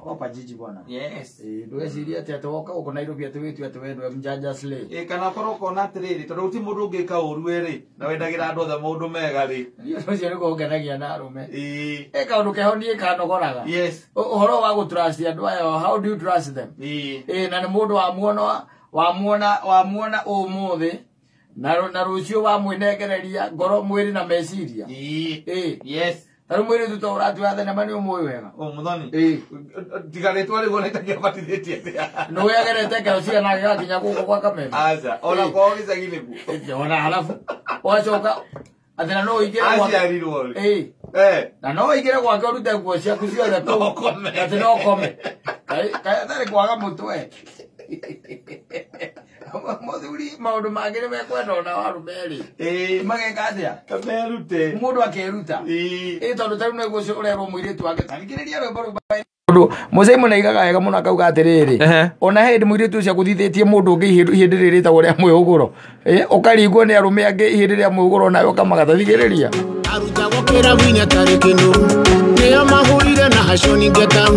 Opa jiji bwana. Yes. Ndio siria ati atoka uko Nairobi ati wetu ati wendo mjanja slay. Kana koroko na trade tondu uti mundu ungika uru eri na wendagira andu othe mundu mega ri. Ndio cio niko ngenagia na arume. Kaundu kehonie kanogoraga. Yes. Uhoro wa gutrust andu ayo, how do you trust them? Na ni mundu wamuona umuthi na rucio wa mwinegereria ngoro mwiri na meciria. Yes. Taru mwiri tutora tuathe na mani umwe wega. Muthoni. Tigare twari gone takia batitheti. No yagerete ka ucia na ga kinya guko kwa kamera. Aza, ona kwa uri sagile ku. Ona halafu wachoka athina no igire kwa. Aciarirwo. Na no igire kwa ke urute nguo cia kucio the to. Ati no kome. Kai thari kwaga mutwe. Muthuri maundu mangire mekwenda ona warumeri mageka atia kamerute mundu akeruta tondu taru no gucio urerwo muiritu wake thikiriria rwimbo rundu Mosei munaigaga wega muno akauga atiriri ona hindi muiritu ucio guthithitie mundu ungi hindi ririta uria mwihuguro ukaringwo ni arume angi hindi ria mwihuguro nayo kamagatha thikiriria aruta gukira winya tarikindu niyo mahurire na haconi ngeta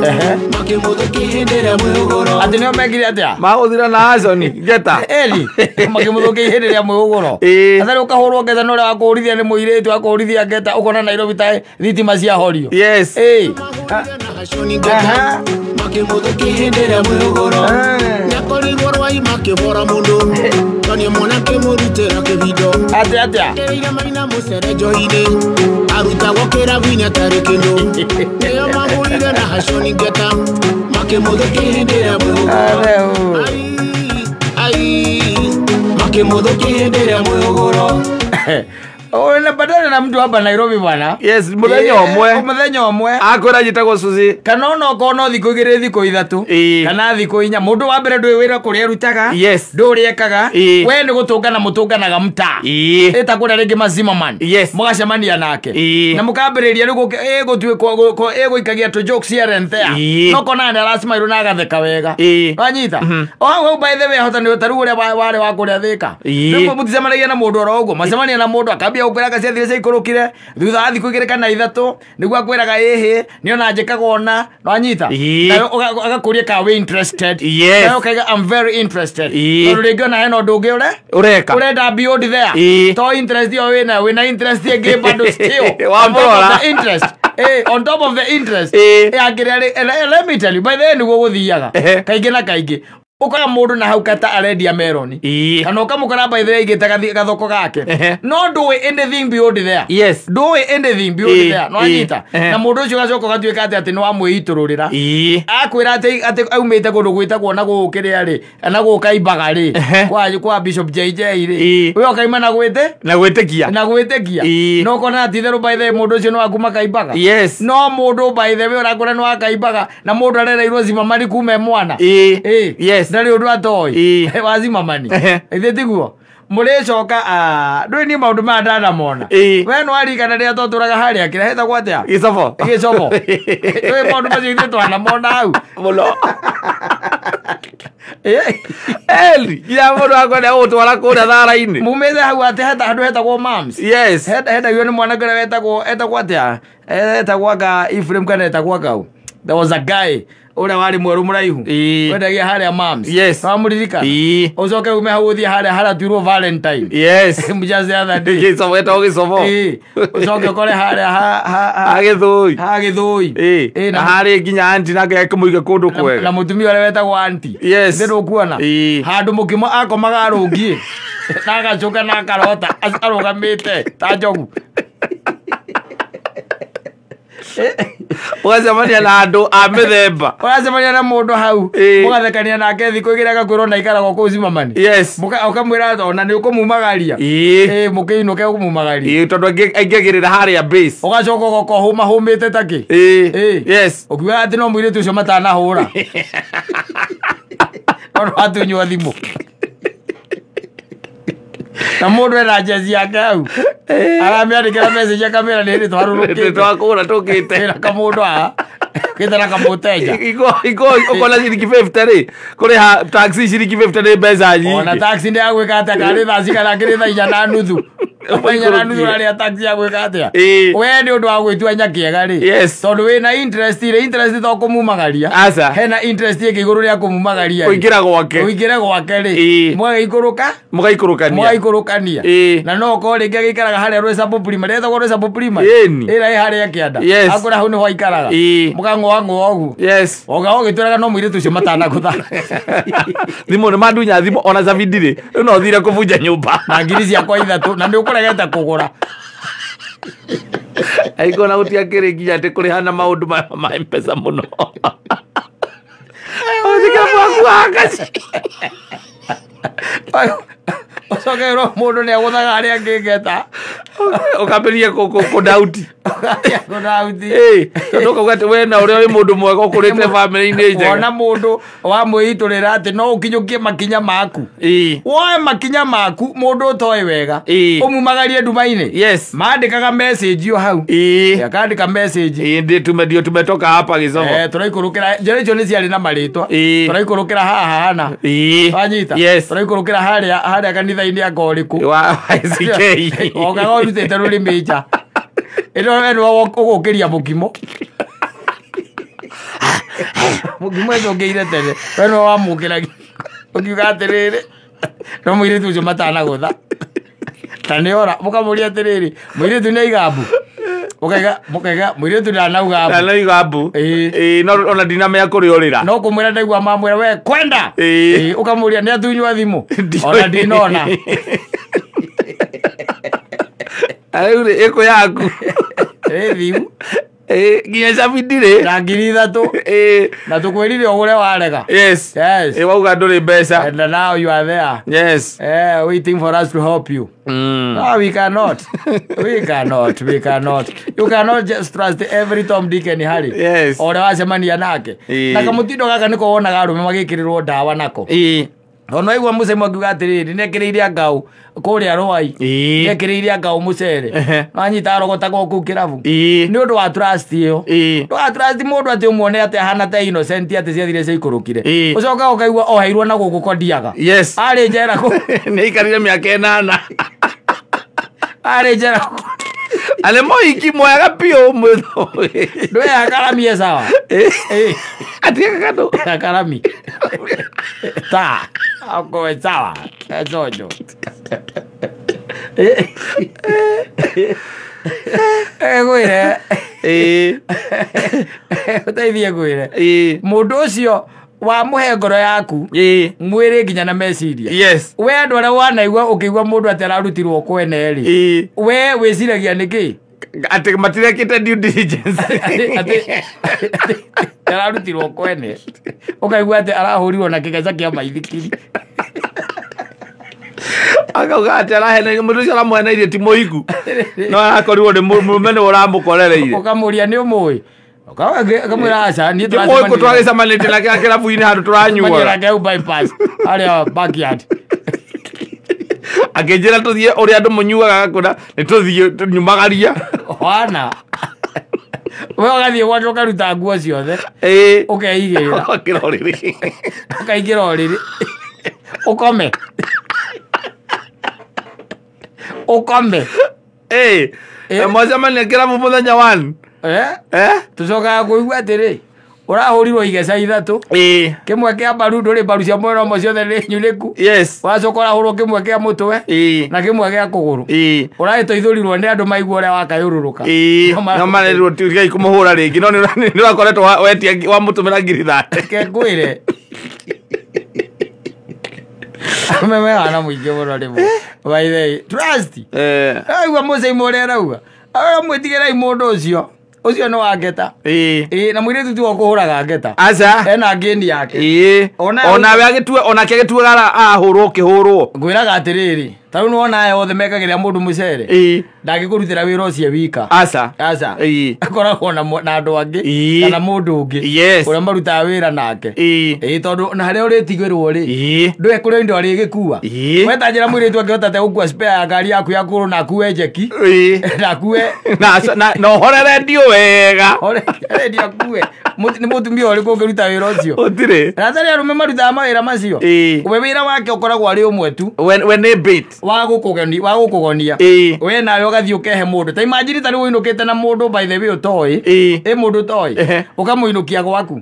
makimuthuki hindi ria mwihuguro ati niyo megire atia mahuthira na haconi ngeta makimuthuki hindi ria mwihuguro athari ukahurwo ngeta no ria wakurithia ni muiritu akurithia ngeta ukona Nairobi ta thitima cia horio. Yes. Haconi ngeta makimuthuki hindi ria mwihuguro nyakorirwo rwai makivora mundu toni mwana kimurutira kivido atia ira maina musere joine aruta gukira winya tarikindu niyo mahurire na haconi ngeta makimuthuki hindi ria mwihuguro makimuthuki hindi ria mwihuguro na badala na mtu hapa Nairobi bwana. Yes, muthenya omwe. Muthenya omwe. Akora jitagwo Suzi. Kana no kono thiko igire thiko ithatu. Kana thiko inya. Mundu wa mbere ndwe wira kuria rutaga. Yes. Nduri ekaga. We ni gutungana mutunganaga mta. Eta kuna ringi mazima man. Yes. Mugacemania nake. Na mukambiriria ni gutue guikagia to jokes here and there. No kona na lazima iruna agatheka wega. Wanyita. Oh by the way hota ni utaru uria wale wa kuria thika. Nimo mutizemanagia na mundu oro ugo. Macemania na mundu akambia ukwiraga cia thire cia ikurukire thutha athi kuigire kana ithatu niguo akwiraga ehe niona njikaga ona no anyita na agakuria ka we interested na ukaiga I'm very interested no ringi ona hena undu ungi urenda build there to interest yo wina interest ye bado still interest on top of the interest let me tell you by the end niguo guthiaga kaingi na kaingi ukaga mundu na hau kata arendia meloni kana ukamukora by the way igitaga gathoko gake no do anything beyond there. Yes, do anything beyond there no anyita na mundu ucio gacoko gatuika ati no amwiitururira akwira ati aumite gundu gwitagwo na gukiria ri na gukaibaga ri kwa Bishop JJ ri we okaima na gwitikia no kona ati theru by the way mundu ucio no akuma kaibaga. Yes, no mundu by the way urakora no akaibaga na mundu arereirwo zima mari kume mwana yes ndari undu atoi wazima mani ithitiguo muricoka ndui ni maundu ma ndana mona we no arikana ria toturaga haria kira heta gwatia gicobo we maundu macio twana mona hau muno eli ya mundu akona utwara kuria thara-ini mumeze hau ati heta handu hetagwo Mams. Yes, heta yo ni mwana ngere etagwo atia etagwaga Ephraim kana etagwaga hau. There was a guy ora wari mweru muraihu wendagia haria Mams. Yes, wamuririka ucoke ume hau uthie haria tuirwo Valentine. Yes, mujaze other day gicobo etagwo gicobo ucoke ukore haria hagithui na haria nginya anti nake akimuiga kundu kwega na mutumia ore wetagwo anti. Yes, ndio kuona handu mukimo akomaga arungie na agacoka na karota arugamite ta njogu Wazamania na andu a mithemba wazamania na mundu hau mugathekania nake thiku igira gakwirwo na ikarago ku Zimamani. Yes, ukamwira ona ni ukumumagaria mukiinuke ukumumagaria tondu aingagirira haria base ugacoka goko huma humite taki yes ukiwa ati no mwire tucio matana hura ono atunywa thimu na mundu ena jezi yake hau aramiandikira message ya kamera ni twarurukite twakura tukite na kamundu kitara kamuteja iko ukona shilingi 50 ri kuri ha taxi shilingi 50 ri mbeca nyingi ona taxi ndi agwika ata kari thaci kana kiri tha 4:30 Umenya ndu ari taxi ya gwika atia. We ni undu wa gwitua nyakiega ri. Tondu we na interest to kumumagaria. Hena interest yake iguru ria kumumagaria. Uingira gwake ri. Mugaikuruka. Na no ko ringi agikaraga haria rwesa populima retha go rwesa populima ira haria kianda akura hau ni ho ikaraga mugangwa ogu oga ogituraga no mwire tucio matana kutha thimo ni mandunya thimo ona zavindire no thire kuvunja nyumba na ngiri cia kwa ithatu na ni ukuregeta kugura aiko na utia kirikia ati kurihana maundu ma mpesa muno othika mwaku akaci Osogero mundu ni aguthaga aria ngingeta ukambiria kudauti tondu kauga ati we na uria wi mundu mwega ukurite family-ini njega wona mundu wa mwiturira ati no ukinyukie makinya maku woe makinya maku mundu utoi wega umumagarie nduma-ini mandikaga message yo hau akandika message ndi tumetoka hapa Gicogo turaikurukira njira icio ni ciari na maritwa turaikurukira haha hana wanyita turaikurukira haria kanitha-ini akoriku wa ICK ogaga urutite rurimi nja ino no ugukiria mukimo mukimo ezo ngeire tene weno wa mukira ukiuga atiriri no mwire tucio matana gutha taniora mukamuria atiriri mwire tu ni igambu mukaiga mwire tu na igambu no ona dinamea kuriorira no kumwira ndaigua mamwira we kwenda ukamuria ni atunywa thimu ona dinona Aure eko yaku thimu nginya cabindire na ngiri ithatu na tukwirire ogure warega wauga nduri mbeca and now you are there waiting for us to help you no we cannot you cannot just trust every Tom Dick and Harry ore wacemania nake na kamutindo gaka niko wonaga arume magikirirwo ndawa nako ono igwa musemo akiuga atiriri nekiriire ngau kuria rwai nekiriire ngau mucere anyita rogota goku kirabu ni undu wa trust iyo ndo wa trust mundu ati umuone ati hana ta innocent ati ciathire ciikurukire ucoka ukaigwa ohairwo na guku kondiaga ari njera ko ni ikarire miaka 8 ari njera ale moiki mwega pio mwitho ndo ya karamie sawa atika kado karami ta ako sawa ezojo gwire utaithie gwire mundu ucio wa muhe ngoro yaku mwire nginya na meciria we andu aria wanaigua ukigua mundu atararutirwo kwene ri we wiciragia niki ati matirekite due diligence ararutirwo kwene ukaigua ati arahurirwo na kigeca kia maithikiri akauga ati arahene mundu ucio aramuheneirie ti muigu no arakorirwo ni mumene uramukorereire ukamuria ni umui akamwira aca ni twagicamanite nake kirabu-ini handu turanyua nake bypass aria backyard akinjira tuthie uria andu munyuaga gakuna ni tuthie tunyumagaria wana we ugathie gwake ukaruta nguo ciothe ukeigira ukaigira oriri ukome mwacemania kirabu muthenya wanu tucokaga kuigua atiri urahurirwo igeca ithatu kimwe kia mbaru nduri mbaru cia mwena umwe ciothe ni nyuniku wacoka urahurwo kimwe kia mutwe na kimwe gia kuguru urahitwo ithurirwo ni andu maigua uria wakayururuka no marerirwo tigai kumuhura ringi no ni urakoretwo wetia wamutumira ngiri 30 kengwire meme ana muingi muno rimwe by the trust aigua muceimu uria arauga mwitigirai mundu ucio no wangeta na mwiritu tu okuhuraga ngeta aca ena ngini yake ona we agitue ona ke gituagara ahurwo kihurwo ngwiraga atiriri taru no ona othe mekagiria mundu mucere ndagĩkũrutĩra wĩra ũcio wika Asa. akoragwo na andũ angĩ kana mũndũ ũngĩ ũrĩa marutaga wĩra nake tondũ na harĩa ũrĩtigĩrwo rĩ ndũĩ kũrĩa indo arĩgĩkua weta njĩra mũirĩtu angĩhota te gũkua spare ya ngari yaku ya kũrũ na akue njeki na akue na ũhorere ndio wega ndio akue nĩ mũtumia ũrĩkũ ũngĩruta wĩra ũcio ũtirĩ na tarĩ arũme marutaga mawĩra macio we wĩra wake ũkoragwo arĩ ũmwe tu we nĩ bait wa gũkũgonia we nawe ũgathiĩ ũkehe mũndũ ta imagine tarĩ ũinũkĩte na mũndũ by the way ũtoĩ mũndũ ũtoĩ ũkamũinũkia gwaku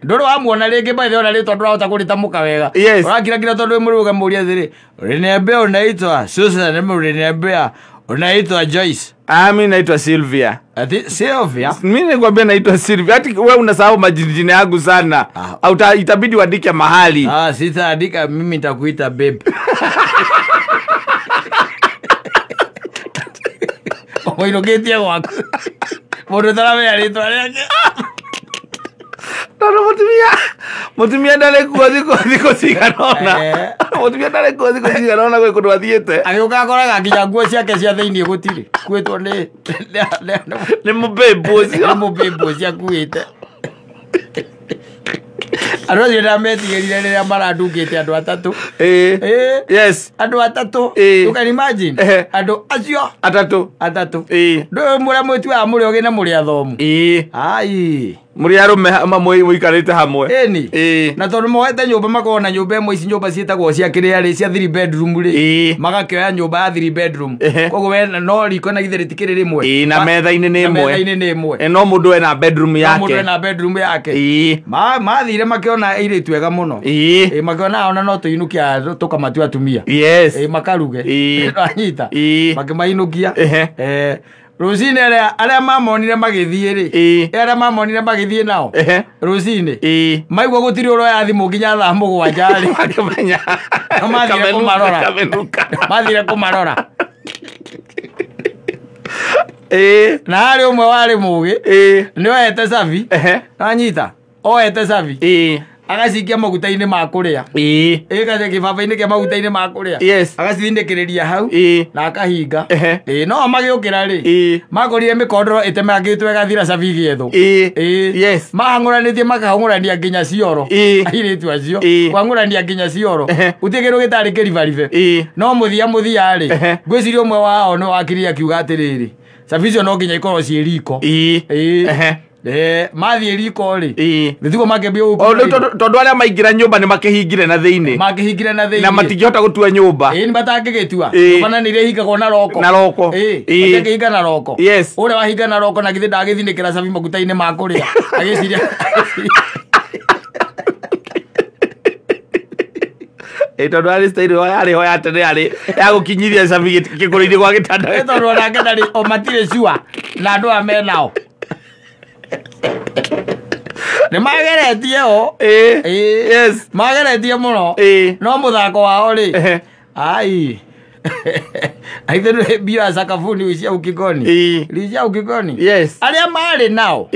ndũrĩ wamuona rĩngĩ by the way ona rĩtwa ndũrahota kũrĩtamũka wega ũrakira tondũ mũrũga mũria thĩrĩ Renebea unaitwa Susan Renebea unaitwa Joyce mimi naitwa Sylvia Sylvia mimi nikwambia naitwa Sylvia ati wewe unasahau majina yangu sana au itabidi uandike mahali sitaandika mimi nitakuita babe Oinogetia gwaku mũndũ taramenya rĩtwa rĩake Tano mutumia ndale kuwa thiko ciganona mutumia ndale kuwa thiko ciganona gwe kundu athiete agĩũka akoraga nginya nguo ciake cia thĩinĩ gũtirĩ kuĩtwo nĩ mũbĩmbũ ũcio akuĩte andũ acio ndametigĩrire rĩrĩa marandungĩte andũ atatũ yes andũ atatũ you can imagine andũ acio atatũ ndũĩ mũrĩa mwĩtuaga mũrĩ ogĩ na mũrĩ athomu ai muri arume mamwe muikarite hamwe na tondu moete nyumba makorwo na nyumba imwe ici nyumba cietagwo cia kiria ri cia 3 bedroom ri magakioya nyumba ya 3 bedroom koguo we no riko na githeri tikiri rimwe na metha-ini ni imwe no mundu ena bedroom yake mathire makiona iritu ega muno makiona ona no tuinukia tukamatua atumia makaruge anyita makimainukia Rosine arĩa mamonire magĩthiĩ rĩ arĩa mamonire magĩthiĩ nao Rosine maigua gũtirĩ ũroya thimũ nginya thaa 7 rĩ akĩmenya mathire kũmarora na harĩ ũmwe warĩ mũgĩ nĩoete cabi nanyita oete cabi agacikia maguta-inĩ ma kũrĩa ĩgace kĩbaba-inĩ kĩa maguta-inĩ ma kũrĩa agacithindĩkĩrĩria hau na akahinga no magĩũkĩra rĩ makorire mĩkondoro ĩtemangĩtwo ĩgathira cabi igĩethwo mahang'ũranĩtie makahang'ũrania nginya cioro airĩtu acio kwang'ũrania nginya cioro gũtirĩ kĩndũ gĩtarĩ kĩribaribĩ no mũthia rĩ ngwĩciria ũmwe wao nĩ wakirire akiuga atĩrĩrĩ cabi icio no nginya ikorwo ciĩ riko mathie riko ri nithuko makembia tondu aria maingira nyumba ni makihingire na thiini na matingihota gutua nyumba ni batangigitua bana ni ire hingagwo na roko batangihinga na roko uria wahinga na roko na githi ndagithindikira cabi maguta-ini ma kuria agiciria tondu ari style ari hoya tene ari ya gukinyithia cabi gikuri-ini gwa gitanda tondu onake ndari o matire cua na andu a menao nĩ mageretie o mageretie mũno no mũthako wao rĩ ai aithe mbia sakafuni cia ukikoni cia ukikoni arĩa marĩ nao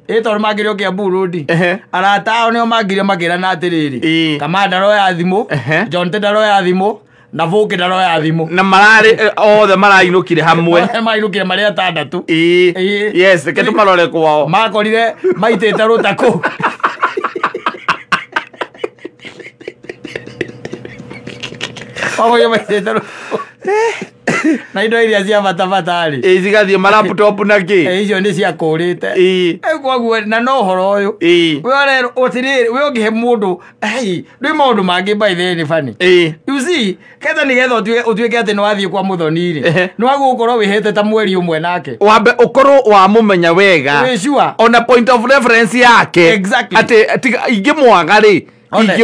tondũ mangĩrĩokia Burundi aratao nĩo mangire makĩra na atĩrĩrĩ Kamanda roya thimũ John Tenda roya thimũ na Voke ndaroya thimũ na marari othe marainũkire hamwe marainũkire marĩ atandatũ reke tũmarore kwao makorire maitĩte rũtakũ makorire maitĩte rũtakũ na indo iria cia bata rĩ cigathiĩ malaptop na kĩ icio nĩ ciakũrĩte koguo na no ũhoro ũyũ we ũngĩhe mũndũ ndũĩ maũndũ mangĩ by the way nĩ funny you see ketha nĩgetha ũtuĩke atĩ nĩwathiĩ kwa mũthoni rĩ nĩwagwo ũkorwo wĩhĩte ta mweri ũmwe nake wambe ũkorwo wamũmenya wega ona point of reference yake atĩ ingĩmwaga rĩ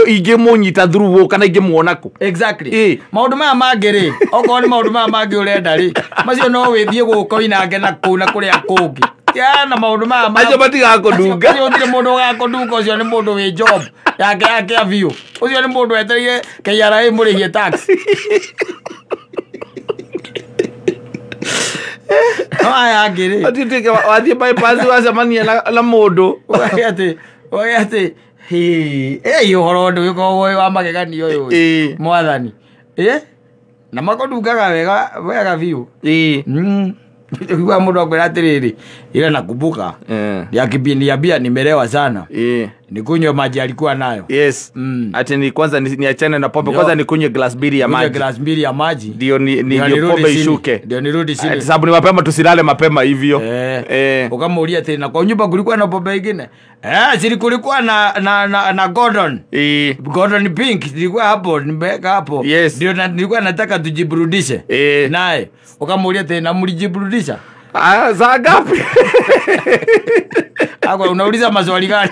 ingĩmũnyita through kana ingĩmuona kũ maũndũ maya mangĩ rĩ okorwo nĩ maũndũ maya mangĩ ũrenda rĩ macio no wĩthiĩ gũkoinange na kũu na kũrĩa kũngĩ na maũndũ maya macio matigakũndunga gũtirĩ mũndũ ũgakũndunga ũcio nĩ mũndũ wĩ job yake ya biũ ũcio nĩ mũndũ wetereire KRA mũrĩhie tax no aya angĩ rĩ wathiĩ bypass wacemania na mũndũ oge atĩ ũhoro ũndũ wĩkoragwo wa magegania ũyũ mwathani na makodugaga wega biu Kwa muda kwa tiriri ile nakumbuka ya kipindi ya bia nimelewa sana nikunywa maji alikuwa nayo ati ni kwanza niachane na pombe kwanza nikunywe glass mbili ya maji ndio pombe ishuke ndio nirudi chini sababu ni mapema tusilale mapema hivyo ukamuulia tena kwa nyumba kulikuwa na pombe nyingine kulikuwa na Gordon Pink zilikuwa hapo nimeweka hapo ndio nilikuwa nataka tujiburudishe naye ukamuulia tena mlijiburudisha saa ngapi Agwa unauliza maswali gani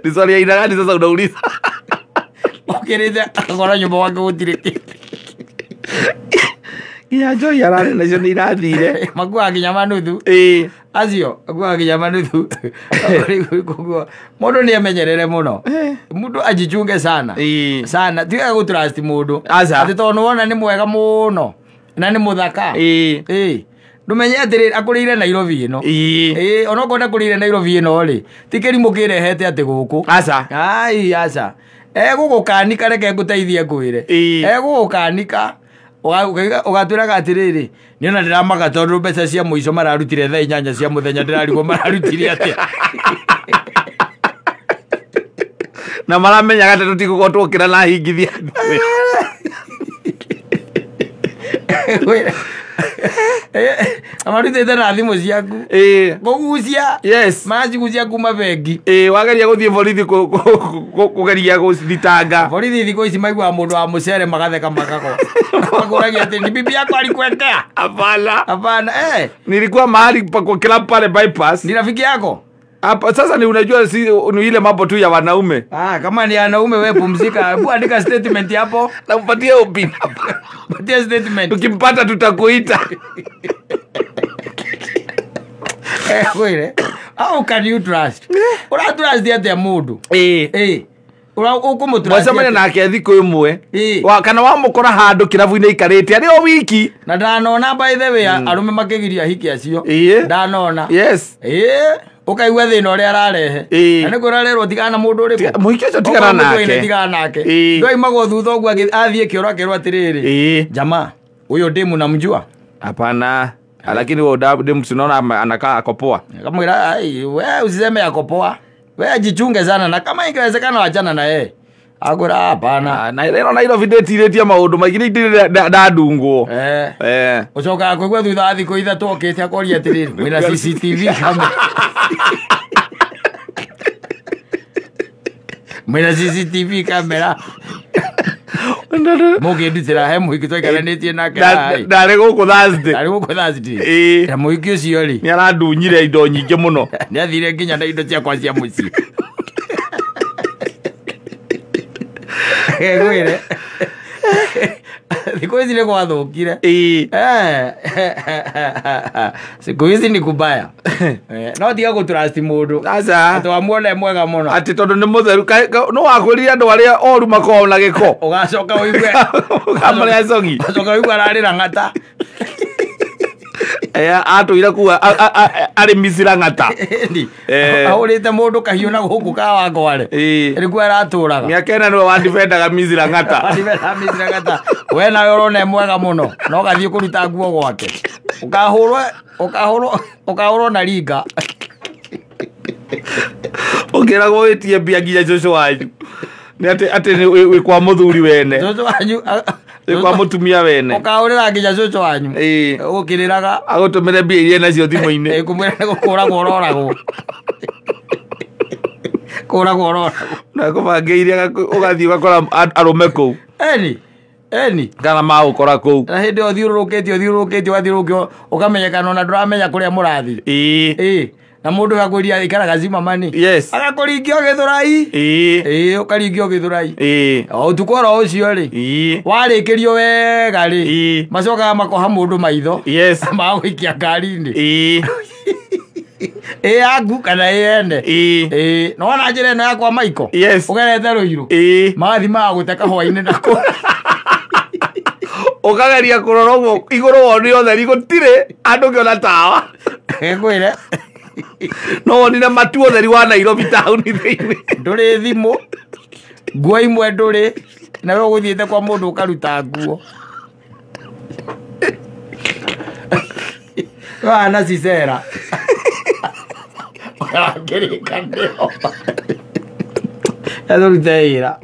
ni swali ya aina gani sasa unauliza Okereza akora nyumba wake gutire ya joy ya rane na joni irathire magwa kinyama nuthu azio agwa kinyama nuthu mundu ni amenyerere muno mundu ajichunge sana sana tiga gutrust mundu ati tono wona ni mwega muno na ni muthaka ndumenye atiri akurire Nairobi ino onokonda kurire Nairobi ino ri tikeri mukirehete ati guku aca gugukanika reke nguteithie ngwire gugukanika ugatwiraga atiriri niona ndiramaga tondu mbeca cia muico mararutire thaa 8 cia muthenya ndirarigwo mararutire atia na maramenya gate tutigugotwokira na hingithia amarute tena thimu ciaku gugucia magigucia kuma bengi wageria guthie borithi kugeria guthitanga borithi thiko ici maigua mundu wa mucere magatheka makako akuragia ati ni bibi yako alikuwekea hapana nilikuwa mahali kwa club pale bypass ni rafiki yako hapa sasa ni unajua ni ile mambo tu ya wanaume kama ni wanaume wewe pumzika hebu andika statement hapo na upatie opin patia statement tukimpata tutakuita wewe how can you trust ura trust ya mundu ura ukumutrust wasemana nake thiko imwe kana wamukora handu kirabu-ini ikarite ari o wiki na ndanona by the way arume makigiria hiki acio ndanona ukaigua thina uria ararehe na niko rarerwo tigana mundu uriku muhiki ucio tigana nake ndoi mago thutha ugu athie kioro kerwa atiriri jamaa huyo demu namjua hapana lakini huyo demu tunaona anakaa akopoa kamwira wewe usiseme akopoa wewe jichunge sana na kama ingewezekana wachana na yeye agora hapana na leo na ilo video tiretia maundu magire ndadungwo ucoka kuigua thutha athi kuitha tokete akoria atiriri mwina CCTV kamera mwina CCTV kamera mugi ndutira he muhiki twaikaranĩtie nake ndarĩ gũkũ Thursday na muhiki ũcio rĩ nĩ arandunyire indo nyingĩ mũno nĩ athire nginya na indo ciakwa cia mũciĩ gwĩre siku hizi ni gwathũkire siku hizi ni kubaya no tiga gutrust mundu aca twamuona mwega muno ati tondu ni mutheru no wakwirire andu aria oru makoo na giko ugacoka uigue kamara cogi ugacoka uigue ararira ngata atuire kuwa ari misira ngata ahurite mundu kahiu na guku kawa ngware riku araturaga miakena no wandifendaga misira ngata we nawe urone mwega muno no gathie kuruta nguo gwake ukahurwo na ringa ukiragwo witie mbia nginya cucu wanyu ni ati wi kwa muthuri wene cucu wanyu kwa mutumia wene ukahurira nginya cucu wanyu ukiriraga agutumire mbia iria nacio thimu-ini kumwira gukuragwo uroragwo na kubangeire ugathie ugakora arume kuu eni kana maukora kuu na hindi uthiurukitio ukamenyekana ona nduramenya kuria murathi na mundu agakwiria ikaraga zima mani agakuringio githurai ukaringio githurai utuko ro ucio ri warikirio wega ri macokaga makoha mundu maitho magwikia ngari-ini agu kana ene no wana njira ino yakwa maiko ugerete ruiru magathi magaguteka hwa-ini nako ukageria kurora uguo iguru woni otheri gutire andu ngiona tawa ngwire no wonire matu otheri wa Nairobi town thiini nduri thimu nguo imwe nduri na wewe guthiete kwa mundu ukaruta nguo wana cicera ngirika ndio rute ira